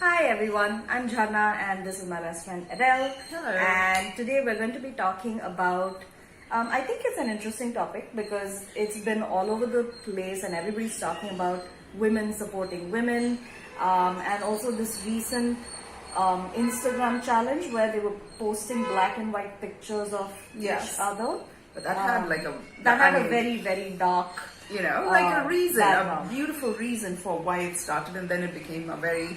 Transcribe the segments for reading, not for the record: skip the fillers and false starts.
Hi everyone, I'm Jhanna and this is my best friend Edel. Hello. And today we're going to be talking about, I think it's an interesting topic because it's been all over the place and everybody's talking about women supporting women. And also this recent Instagram challenge where they were posting black and white pictures of Yes. each other. But that had like a very, very dark, a reason, background. a beautiful reason for why it started, and then it became a very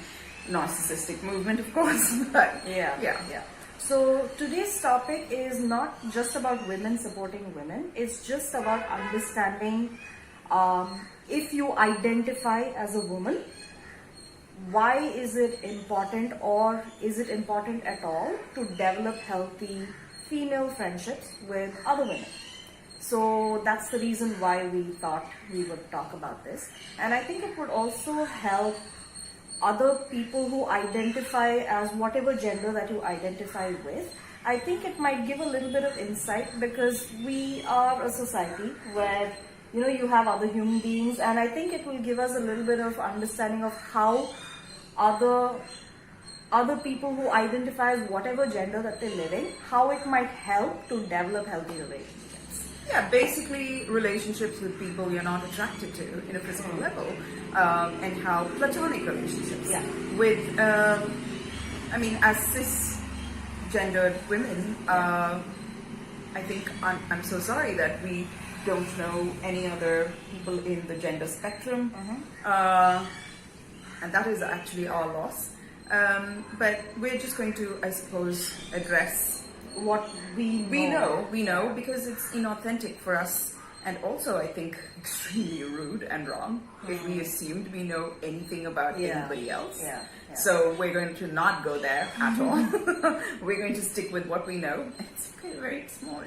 narcissistic movement, of course. But Yeah. So today's topic is not just about women supporting women. It's just about understanding if you identify as a woman, why is it important, or is it important at all to develop healthy female friendships with other women. So that's the reason why we thought we would talk about this. And I think it would also help other people who identify as whatever gender that you identify with. I think it might give a little bit of insight because we are a society where you have other human beings, and I think it will give us a little bit of understanding of how other people who identify as whatever gender that they live in, how it might help to develop healthy relationships. yeah, basically relationships with people you're not attracted to in a physical level, and how platonic relationships with, as cisgendered women, I think I'm so sorry that we don't know any other people in the gender spectrum, and that is actually our loss. But we're just going to, I suppose, address what we know because it's inauthentic for us, and also I think extremely rude and wrong if we assumed we know anything about anybody else. Yeah. So we're going to not go there at all. We're going to stick with what we know. It's very, very small.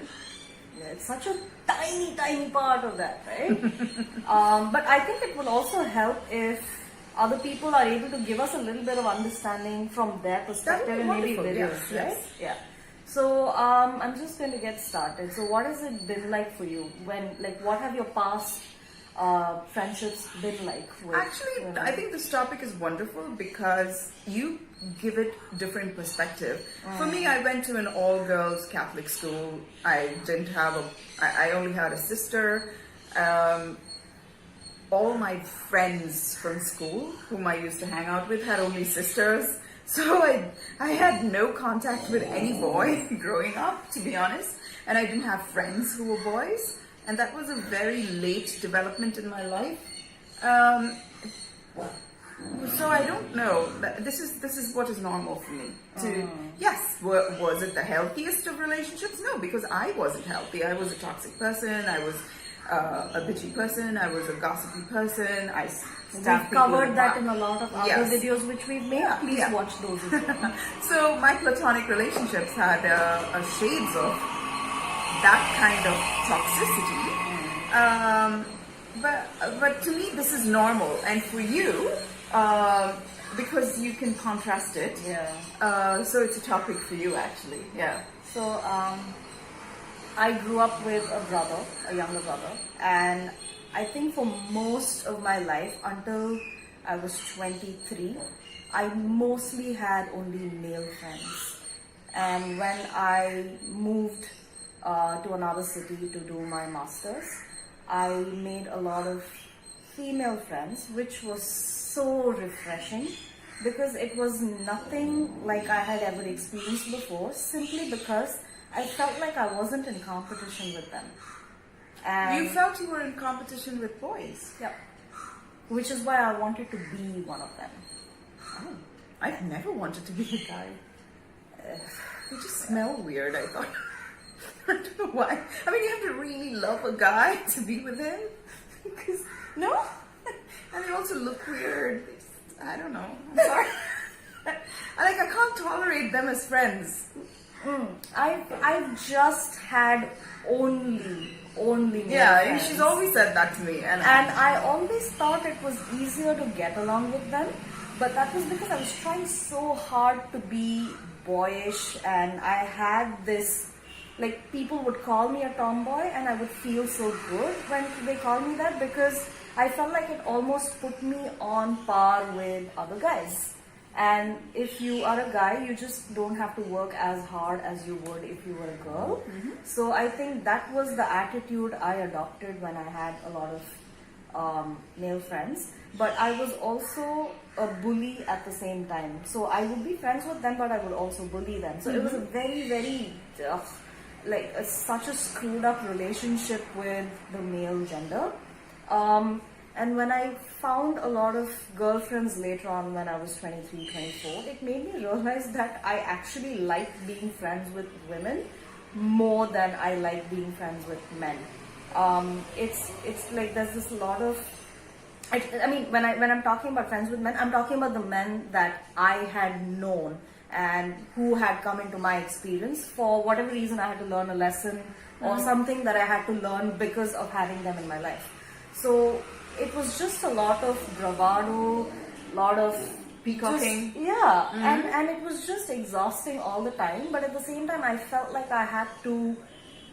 Yeah, it's such a tiny part of that, right? But I think it will also help if other people are able to give us a little bit of understanding from their perspective and maybe videos, right? Yeah. So I'm just going to get started. So what has it been like for you? What have your past friendships been like? Actually, I think this topic is wonderful because you give it different perspective. For me, I went to an all-girls Catholic school. I only had a sister. All my friends from school whom I used to hang out with had only sisters. So I had no contact with any boy growing up, to be honest. And I didn't have friends who were boys. And that was a very late development in my life. So I don't know. This is what is normal for me. Yes, was it the healthiest of relationships? No, because I wasn't healthy. I was a toxic person. I was a bitchy person. I was a gossipy person. We've covered that in a lot of other videos which we've made. Please watch those as well. So my platonic relationships had shades of that kind of toxicity. But to me, this is normal, and for you, because you can contrast it. So it's a topic for you, actually. Yeah. So I grew up with a younger brother, and I think for most of my life, until I was 23, I mostly had only male friends. And when I moved to another city to do my master's, I made a lot of female friends, which was so refreshing because it was nothing like I had ever experienced before, simply because I felt like I wasn't in competition with them. And you felt you were in competition with boys? Yeah. Which is why I wanted to be one of them. Oh, I've never wanted to be a guy. They just smell weird, I thought. I don't know why. I mean, you have to really love a guy to be with him. Because, no? And they also look weird. I don't know. I'm sorry. I can't tolerate them as friends. I've just had only male friends. She's always said that to me. And I always thought it was easier to get along with them. But that was because I was trying so hard to be boyish, and I had this, people would call me a tomboy, and I would feel so good when they called me that because I felt like it almost put me on par with other guys. And if you are a guy, you just don't have to work as hard as you would if you were a girl. So I think that was the attitude I adopted when I had a lot of male friends. But I was also a bully at the same time. So I would be friends with them, but I would also bully them. So it was a very, very such a screwed up relationship with the male gender. And when I found a lot of girlfriends later on when I was 23, 24, it made me realize that I actually like being friends with women more than I like being friends with men. It's like there's this lot of, I mean, when I'm talking about friends with men, I'm talking about the men that I had known and who had come into my experience. For whatever reason, I had to learn a lesson or something that I had to learn because of having them in my life. So it was just a lot of bravado, lot of peacocking. And it was just exhausting all the time. But at the same time, I felt like I had to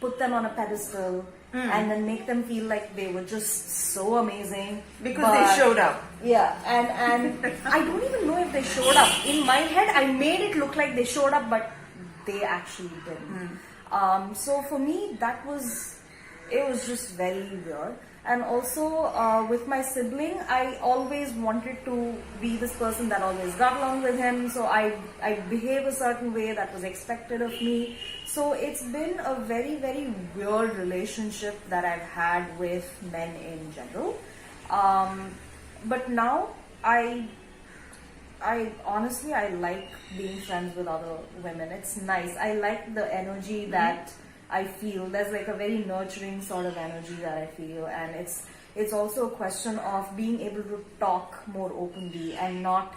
put them on a pedestal and then make them feel like they were just so amazing Because they showed up. Yeah, and I don't even know if they showed up. In my head, I made it look like they showed up, but they actually didn't. So for me, it was just very weird. And also with my sibling, I always wanted to be this person that always got along with him. So I behave a certain way that was expected of me. So it's been a very, very weird relationship that I've had with men in general. But now I honestly, I like being friends with other women. It's nice. I like the energy that I feel. There's like a very nurturing sort of energy that I feel, and it's also a question of being able to talk more openly and not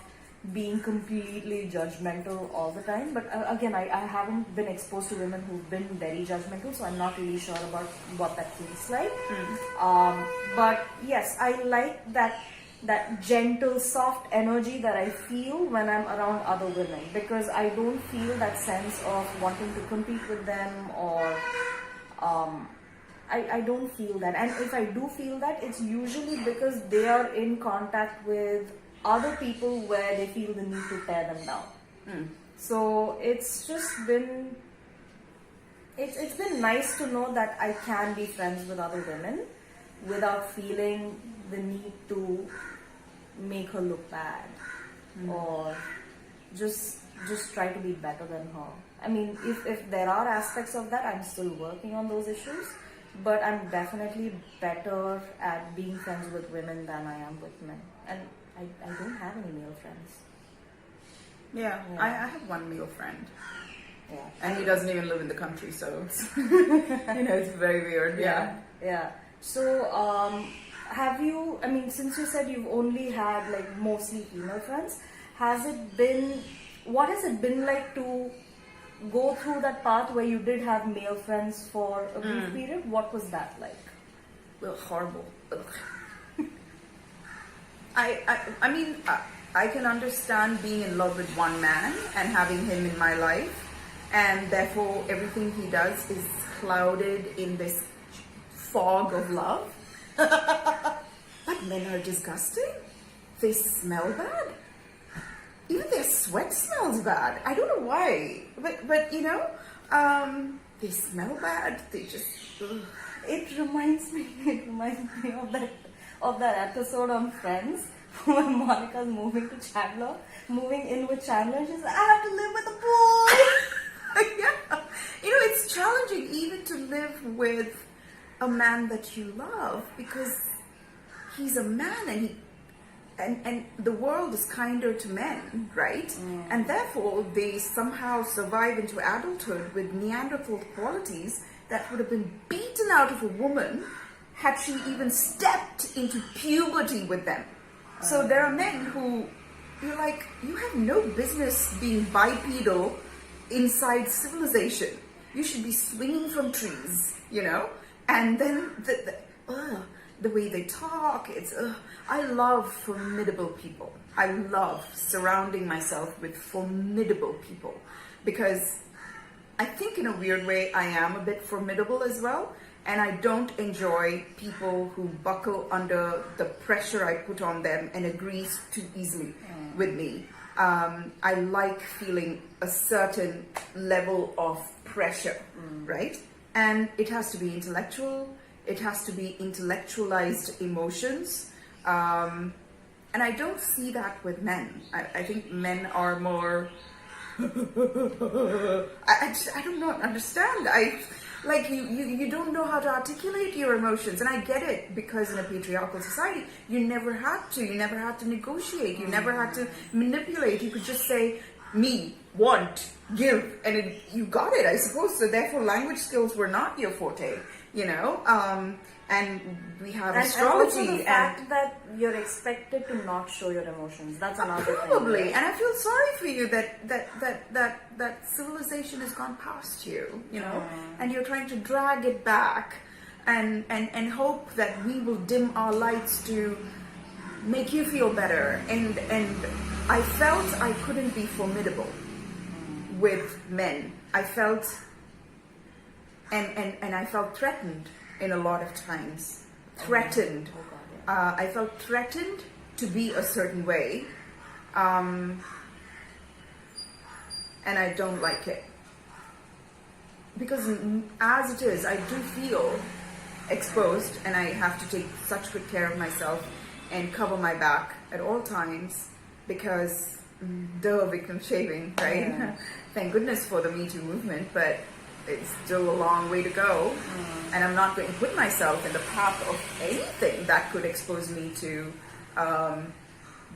being completely judgmental all the time. But again, I haven't been exposed to women who've been very judgmental, so I'm not really sure about what that feels like. But yes, I like that gentle, soft energy that I feel when I'm around other women, because I don't feel that sense of wanting to compete with them, or I don't feel that. And if I do feel that, it's usually because they are in contact with other people where they feel the need to tear them down. So it's just been it's been nice to know that I can be friends with other women without feeling the need to make her look bad or just try to be better than her. I mean, if there are aspects of that, I'm still working on those issues, but I'm definitely better at being friends with women than I am with men. And I don't have any male friends. Yeah. I have one male friend. Yeah. And he doesn't even live in the country, so it's, it's very weird. Yeah. So, have you, I mean, since you said you've only had like mostly female friends, what has it been like to go through that path where you did have male friends for a brief period? What was that like? Well, horrible. I mean, I can understand being in love with one man and having him in my life, and therefore everything he does is clouded in this fog of love. But men are disgusting. They smell bad. Even their sweat smells bad. I don't know why, but they smell bad. They just. Ugh. It reminds me of that episode on Friends when Monica's moving in with Chandler. She's like, I have to live with a boy. Yeah, it's challenging even to live with a man that you love, because he's a man and the world is kinder to men, right? And therefore they somehow survive into adulthood with Neanderthal qualities that would have been beaten out of a woman had she even stepped into puberty with them. So there are men who, you're like, you have no business being bipedal inside civilization. You should be swinging from trees, And then the way they talk, I love formidable people. I love surrounding myself with formidable people, because I think in a weird way I am a bit formidable as well, and I don't enjoy people who buckle under the pressure I put on them and agree too easily with me. I like feeling a certain level of pressure, right? And it has to be intellectual. It has to be intellectualized emotions. And I don't see that with men. I think men are more... I don't know, understand. Like you don't know how to articulate your emotions, and I get it, because in a patriarchal society you never had to negotiate, you never had to manipulate. You could just say me, want, give, and you got it, I suppose. So therefore language skills were not your forte, and we have astrology, and also the fact that you're expected to not show your emotions. That's another thing. Probably, Right? and I feel sorry for you that civilization has gone past you, and you're trying to drag it back, and hope that we will dim our lights to make you feel better. And I felt I couldn't be formidable with men. I felt, and I felt threatened in a lot of times. Threatened. Oh God, yeah. I felt threatened to be a certain way, and I don't like it, because as it is, I do feel exposed, and I have to take such good care of myself and cover my back at all times, because victim shaming, right? Yeah. Thank goodness for the Me Too movement, but it's still a long way to go, and I'm not going to put myself in the path of anything that could expose me to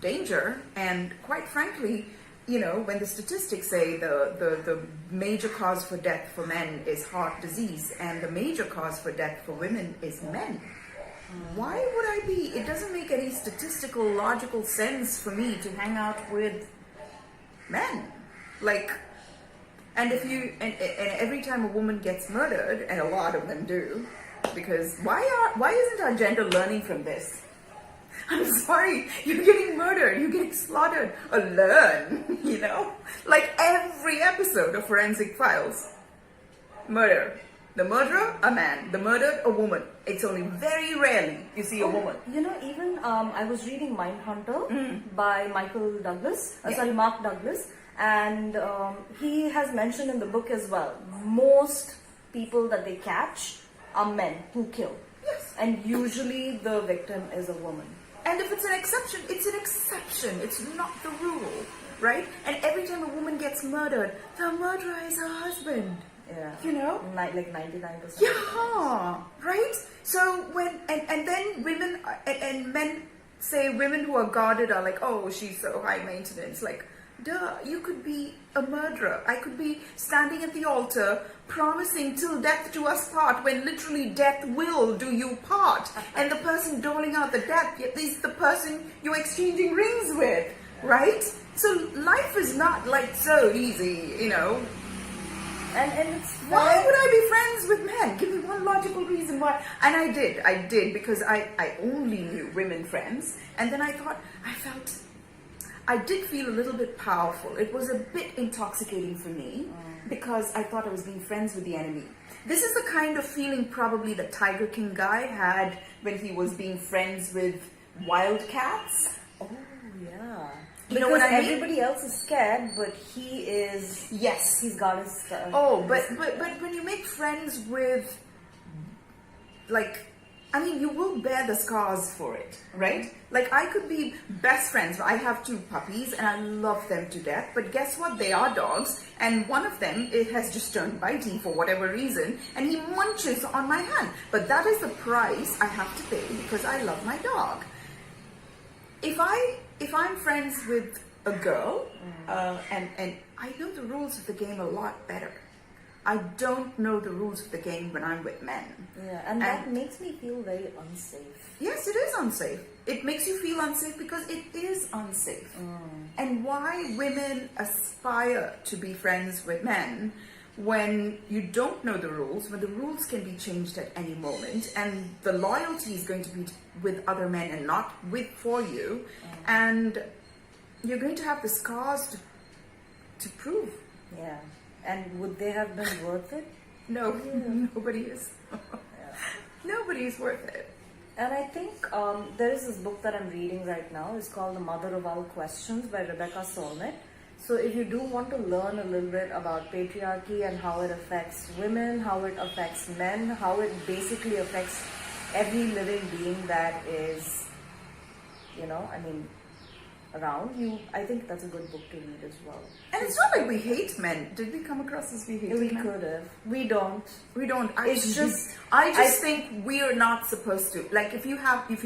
danger. And quite frankly, when the statistics say the major cause for death for men is heart disease, and the major cause for death for women is men, why would I be? It doesn't make any statistical, logical sense for me to hang out with men. Like, and if you and every time a woman gets murdered, and a lot of them do, because why isn't our gender learning from this? I'm sorry, you're getting murdered, you're getting slaughtered. Learn, like every episode of Forensic Files. Murder. The murderer, a man. The murdered, a woman. It's only very rarely you see a woman. Even I was reading Mindhunter by Mark Douglas, and he has mentioned in the book as well, most people that they catch are men who kill. Yes. And usually the victim is a woman. And if it's an exception, it's an exception. It's not the rule, right? And every time a woman gets murdered, the murderer is her husband. Yeah. Like 99%. Yeah, right? So and then women and men say women who are guarded are like, oh, she's so high maintenance. Like, duh, you could be a murderer. I could be standing at the altar promising till death do us part, when literally death will do you part. And the person doling out the death is the person you're exchanging rings with, right? So life is not like so easy, And it's why would I be friends with men? Give me one logical reason why. And I did, because I only knew women friends. And then I did feel a little bit powerful. It was a bit intoxicating for me, because I thought I was being friends with the enemy. This is the kind of feeling probably the Tiger King guy had when he was being friends with wildcats. Oh, yeah. You know what I mean? Everybody else is scared, but he is... Yes. He's got his... but when you make friends with, you will bear the scars for it, right? Like, I could be best friends. I have 2 puppies, and I love them to death. But guess what? They are dogs, and one of them, it has just turned bitey for whatever reason, and he munches on my hand. But that is the price I have to pay, because I love my dog. If I'm friends with a girl, and I know the rules of the game a lot better. I don't know the rules of the game when I'm with men. Yeah, and that makes me feel very unsafe. Yes, it is unsafe. It makes you feel unsafe because it is unsafe. And why women aspire to be friends with men when you don't know the rules, when the rules can be changed at any moment, and the loyalty is going to be with other men and not for you, and you're going to have the scars to prove. Yeah. And would they have been worth it? No, nobody is. Nobody is worth it. And I think there is this book that I'm reading right now. It's called The Mother of All Questions by Rebecca Solnit. So if you do want to learn a little bit about patriarchy and how it affects women, how it affects men, how it basically affects every living being that is, around you, I think that's a good book to read as well. And it's not like we hate men. Did we come across as we hate men? We could have. We don't. We don't. It's just. I think we are not supposed to. Like if you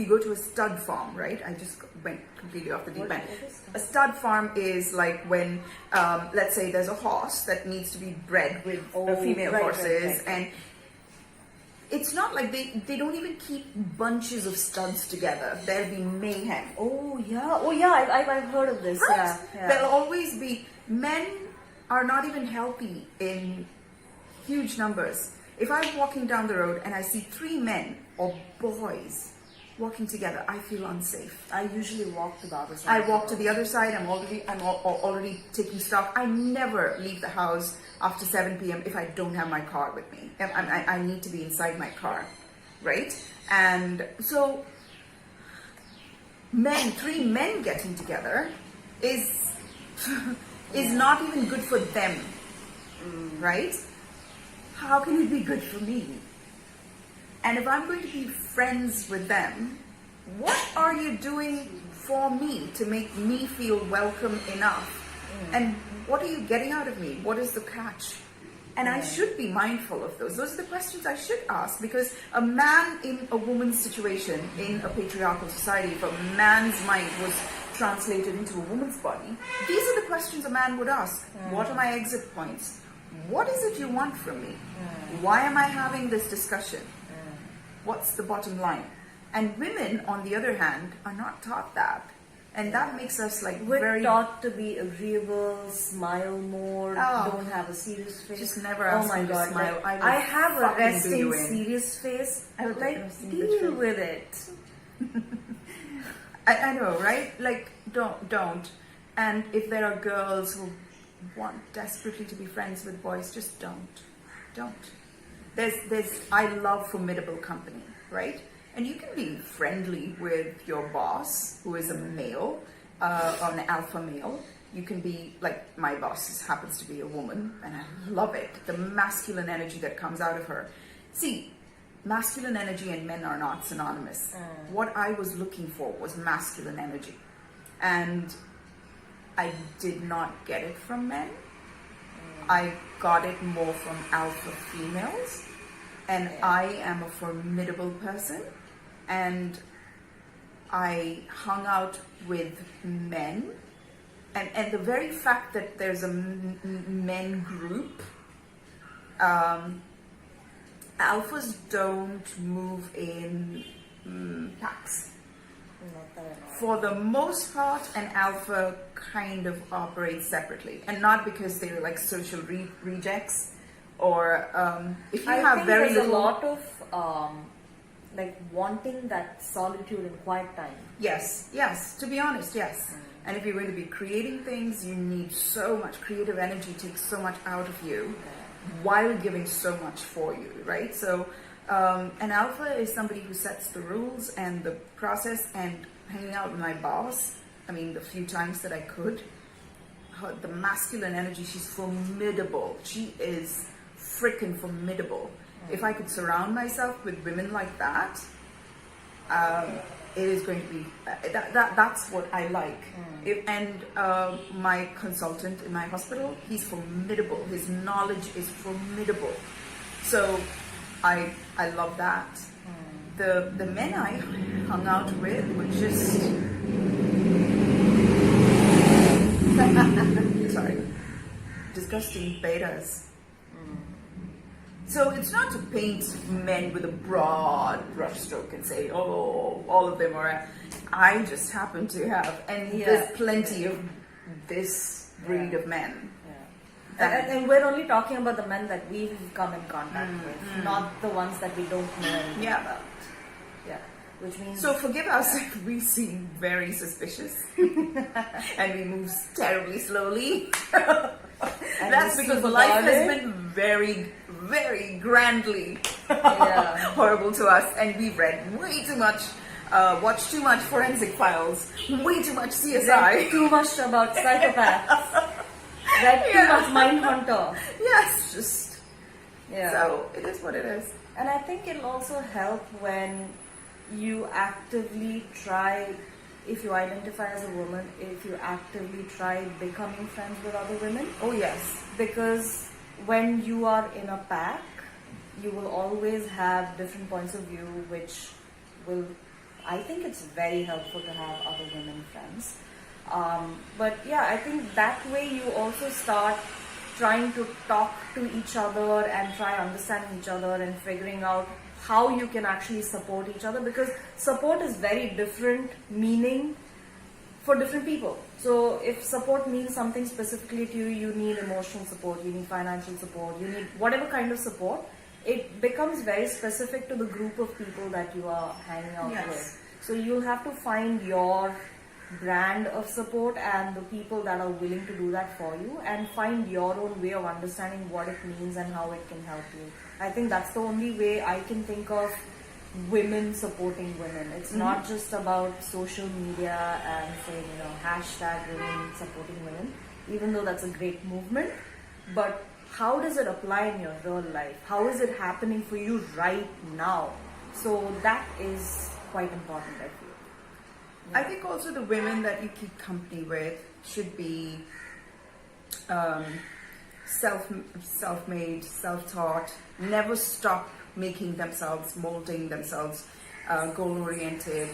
go to a stud farm, right? I just went completely off the deep end. A stud farm is like when, let's say there's a horse that needs to be bred with female horses, and it's not like they don't even keep bunches of studs together. There'll be mayhem. Oh yeah, I've heard of this. Right? Yeah. There'll always be. Men are not even healthy in huge numbers. If I'm walking down the road and I see 3 men or boys walking together, I feel unsafe. I usually walk to the other side. I walk to the other side. I'm already taking stock. I never leave the house after 7 p.m. if I don't have my car with me. I need to be inside my car, right? And so, 3 men getting together is not even good for them, right? How can it be good for me? And if I'm going to be friends with them, what are you doing for me to make me feel welcome enough? And what are you getting out of me? What is the catch? And I should be mindful of those. Those are the questions I should ask, because a man in a woman's situation in a patriarchal society, if a man's mind was translated into a woman's body, these are the questions a man would ask. What are my exit points? What is it you want from me? Why am I having this discussion? What's the bottom line? And women, on the other hand, are not taught that. And that makes us We're taught to be agreeable, smile more, don't have a serious face. Just never ask me to smile. Like, I have a resting serious face. I would deal with it. I know, right? Like, don't. And if there are girls who want desperately to be friends with boys, just don't. I love formidable company, right? And you can be friendly with your boss, who is a male, or an alpha male. You can be, like, my boss happens to be a woman, and I love it. The masculine energy that comes out of her. See, masculine energy and men are not synonymous. What I was looking for was masculine energy. And I did not get it from men. I got it more from alpha females. And I am a formidable person. And I hung out with men. And the very fact that there's a men group, alphas don't move in packs. For the most part, an alpha kind of operates separately, and not because they're like social rejects, or if you have very there's little. a lot of like wanting that solitude and quiet time. Yes. To be honest, yes. And if you're going to be creating things, you need so much creative energy, takes so much out of you, while giving so much for you, right? So, an alpha is somebody who sets the rules and the process. And hanging out with my boss, I mean, the few times that I could, the masculine energy, she's formidable. She is freaking formidable. If I could surround myself with women like that, it is going to be, that's what I like. My consultant in my hospital, he's formidable. His knowledge is formidable. So I love that. The men I hung out with were just sorry, disgusting betas. So it's not to paint men with a broad brushstroke and say, oh, all of them are. I just happen to have, and there's plenty of this breed of men. And we're only talking about the men that we've come in contact with, not the ones that we don't know anything about. Yeah, which means... So forgive us if we seem very suspicious and we move terribly slowly. That's because life has been very, very grandly Yeah. horrible to us, and we've read way too much, watched too much Forensic Files, way too much Read CSI. too much about psychopaths. Read too much Mindhunter. Yes, just Yeah. so it is what it is. And I think it'll also help when you actively try, if you identify as a woman, if you actively try becoming friends with other women. Oh yes, Because when you are in a pack, you will always have different points of view, which will, I think it's very helpful to have other women friends. But yeah, I think that way you also start trying to talk to each other and try understanding each other and figuring out how you can actually support each other, because support is very different meaning for different people. So if support means something specifically to you, you need emotional support, you need financial support, you need whatever kind of support, it becomes very specific to the group of people that you are hanging out Yes. with. So you'll have to find your brand of support and the people that are willing to do that for you, and find your own way of understanding what it means and how it can help you. I think that's the only way I can think of women supporting women. It's not just about social media and saying, hashtag women supporting women, even though that's a great movement. But how does it apply in your real life? How is it happening for you right now? So that is quite important, I feel. I think also the women that you keep company with should be self-made, self-taught, never stop making themselves, molding themselves, goal-oriented,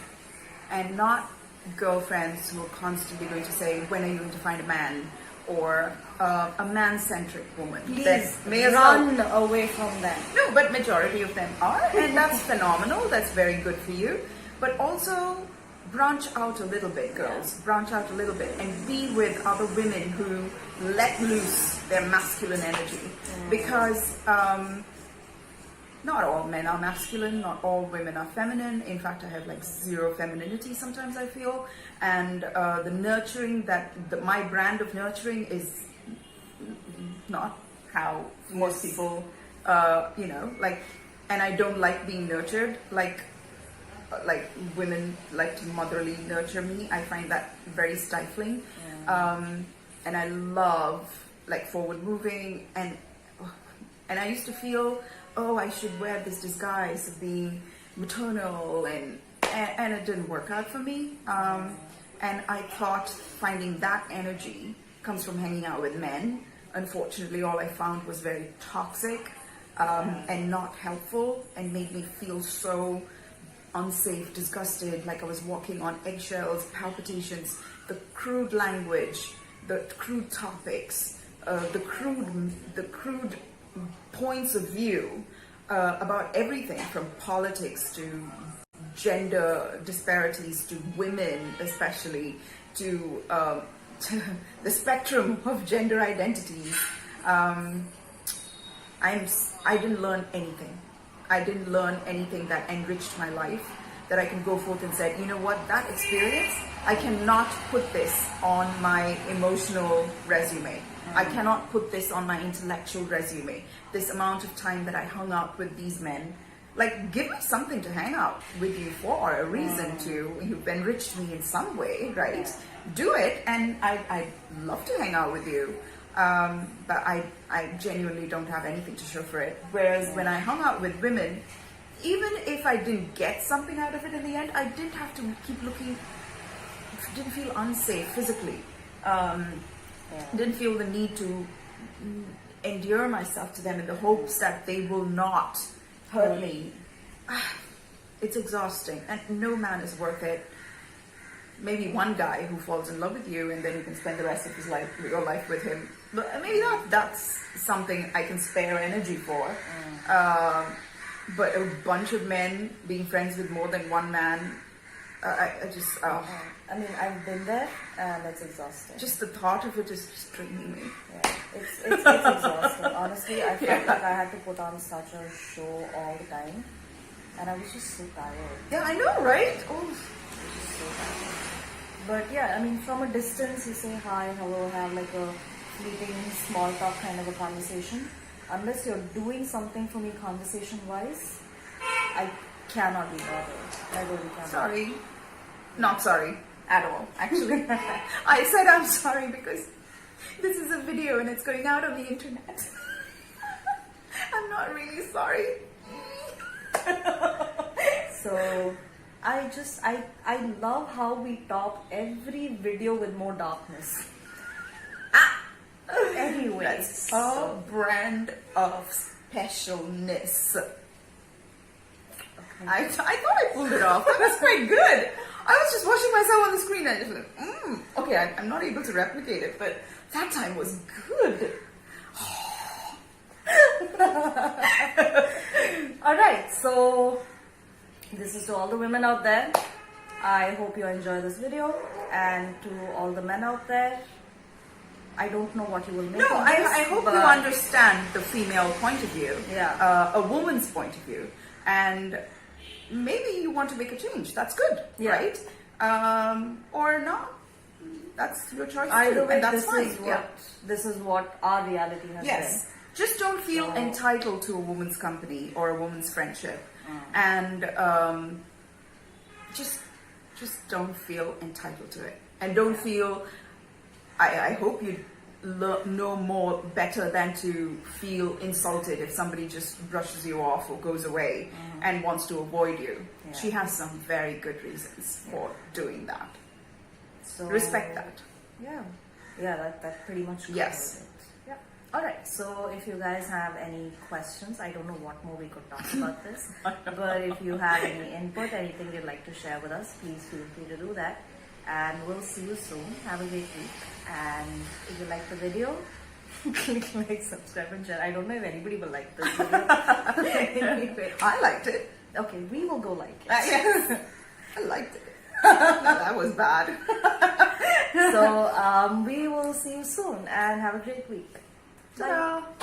and not girlfriends who are constantly going to say, when are you going to find a man? Or a man-centric woman. Please May as well- run away from them. No, but majority of them are, and that's phenomenal. That's very good for you. But also branch out a little bit, girls. Branch out a little bit and be with other women who let loose their masculine energy. Because not all men are masculine, not all women are feminine. In fact, I have like zero femininity sometimes, I feel. And the nurturing my brand of nurturing is not how most people, and I don't like being nurtured like women like to motherly nurture me. I find that very stifling. And I love like forward moving, and I used to feel, oh, I should wear this disguise of being maternal, and it didn't work out for me. And I thought finding that energy comes from hanging out with men. Unfortunately, all I found was very toxic and not helpful, and made me feel so unsafe, disgusted, like I was walking on eggshells, palpitations, the crude language, the crude topics, the crude points of view about everything from politics to gender disparities to women, especially to the spectrum of gender identities. I didn't learn anything. I didn't learn anything that enriched my life, that I can go forth and say, you know what, that experience, I cannot put this on my emotional resume. I cannot put this on my intellectual resume. This amount of time that I hung out with these men, like, give me something to hang out with you for, a reason to. You've enriched me in some way, right? Do it, and I'd love to hang out with you. But I genuinely don't have anything to show for it. Whereas when I hung out with women, even if I didn't get something out of it in the end, I didn't have to keep looking, didn't feel unsafe physically. Didn't feel the need to endure myself to them in the hopes that they will not hurt me. It's exhausting, and no man is worth it. Maybe one guy who falls in love with you, and then you can spend the rest of your life with him. But maybe that's something I can spare energy for. But a bunch of men being friends with more than one man, I mean, I've been there, and it's exhausting. just the thought of it is just draining me. Yeah, it's exhausting. Honestly, I felt like I had to put on such a show all the time, and I was just so tired. Yeah, I know, right? Oh. Just so tired. But yeah, I mean, from a distance, you say hi, hello, have like a fleeting small talk kind of a conversation. unless you're doing something for me conversation-wise, I cannot be bothered. I really cannot. Sorry. Not sorry at all, actually. I said I'm sorry because this is a video and it's going out on the internet. I'm not really sorry. So I love how we top every video with more darkness. Anyway, That's a brand of specialness. Okay. I thought I pulled it off. That was quite good. I was just watching myself on the screen and just like, okay, I'm not able to replicate it, but that time was good. Alright, so this is to all the women out there. I hope you enjoy this video, and to all the men out there, I don't know what you will make No, of this, I hope but you understand the female point of view, Yeah. a woman's point of view, and maybe you want to make a change. That's good, Yeah. right? Or not. That's your choice Either too, way, and that's this fine. is what this is what our reality has Yes. Just don't feel So- entitled to a woman's company or a woman's friendship, and just don't feel entitled to it, and don't feel. I hope you know more better than to feel insulted if somebody just brushes you off or goes away and wants to avoid you. Yeah. She has some very good reasons for doing that. So Respect that. Yeah, that pretty much covers Yes. it. Yeah. All right. So if you guys have any questions, I don't know what more we could talk about this, but if you have any input, anything you'd like to share with us, please feel free to do that. And we'll see you soon. Have a great week. And if you like the video, click like, subscribe, and share. I don't know if anybody will like this video. Anyway. I liked it. Okay, we will go like it. Yes. I liked it. No, that was bad. So we will see you soon and have a great week. Bye. Ta-da.